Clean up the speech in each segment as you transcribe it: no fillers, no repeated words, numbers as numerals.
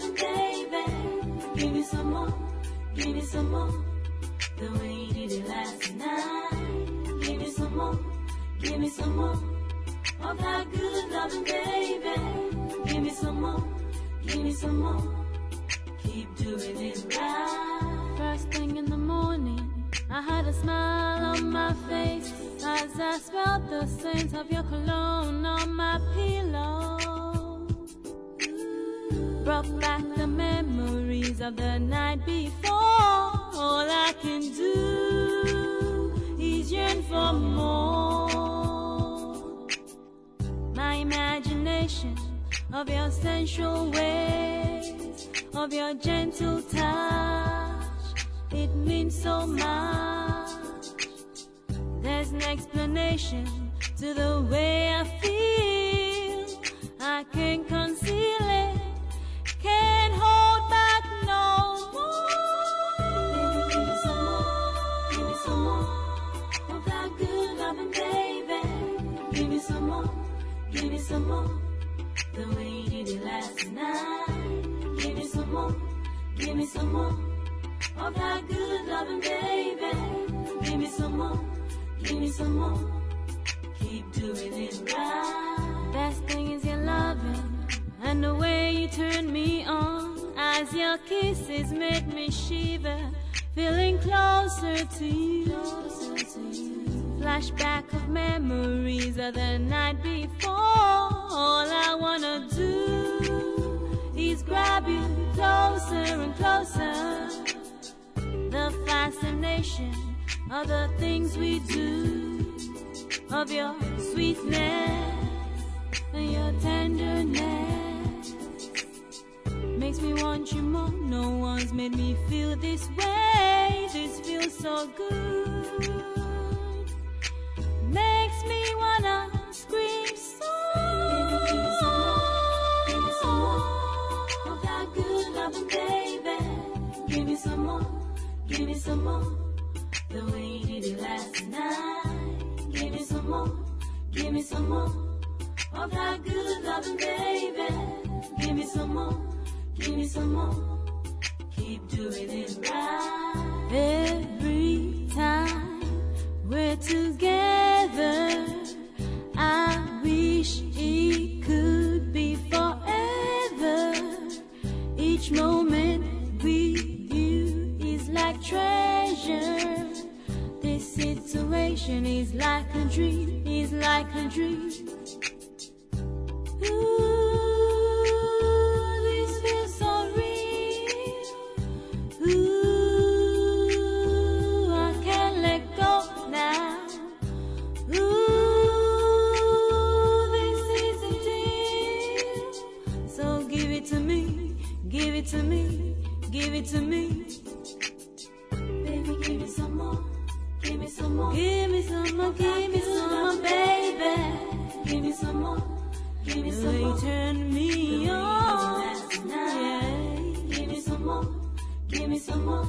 loving, baby. Give me some more, give me some more. The way you did it last night. Give me some more, give me some more. Of that good loving, baby. Give me some more, give me some more. Keep doing it right. First thing in the morning, I had a smile on my face as I smelled the scent of your cologne on my pillow. Brought back the memories of the night before. All I can do is yearn for more. My imagination of your sensual ways, of your gentle touch, it means so much. There's an explanation to the way I feel. I can't conceal it, can't hold back no more. Baby, give me some more, give me some more. Of that good loving, baby. Give me some more, give me some more. The way you did it last night. Give me some more, give me some more. Of that good loving, baby. Give me some more, give me some more. Keep doing it right. Best thing is your loving and the way you turn me on, as your kisses made me shiver, feeling closer to you. Flashback of memories of the night before. All I wanna do is grab you closer and closer. The fascination of the things we do, of your sweetness and your tenderness, makes me want you more. No one's made me feel this way. This feels so good. Makes me wanna scream so. Baby, give me some more, give me some more. Of that good loving, baby. Give me some more, give me some more. The way you did it last night. Give me some more, give me some more. Of that good loving, baby. Give me some more, give me some more. Keep doing it right. Every time we're together, I wish it could be forever. Each moment with you is like treasure. This situation is like a dream, is like a dream. Ooh, this feels so real. Ooh, I can't let go now. Ooh, this is a deal. So give it to me, give it to me, give it to me. Baby, give me some more, give me some more. Give me some more, give me some more, baby. Give me some more, give me some You more. turn me on. Yeah. Give me some more, give me some more.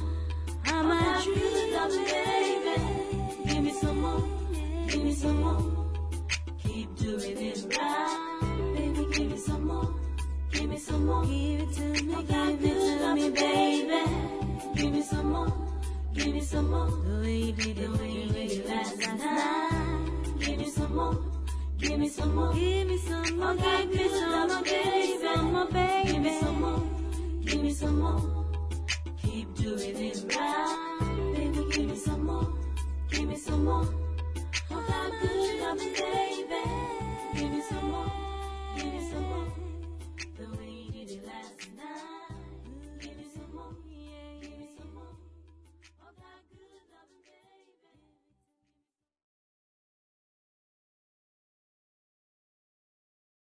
I'm a Good loving, dream. baby. Give me some more, give me some more. Keep doing it right. Baby, give me some more, give me some more. Give it to me, Of give that it good to me, loving, baby. Give me some more, give me some more. The way you did The it, way you did it last night. Give me some more, give me some more. Give me some more, Of that give me good some more, loving, give me some more, baby.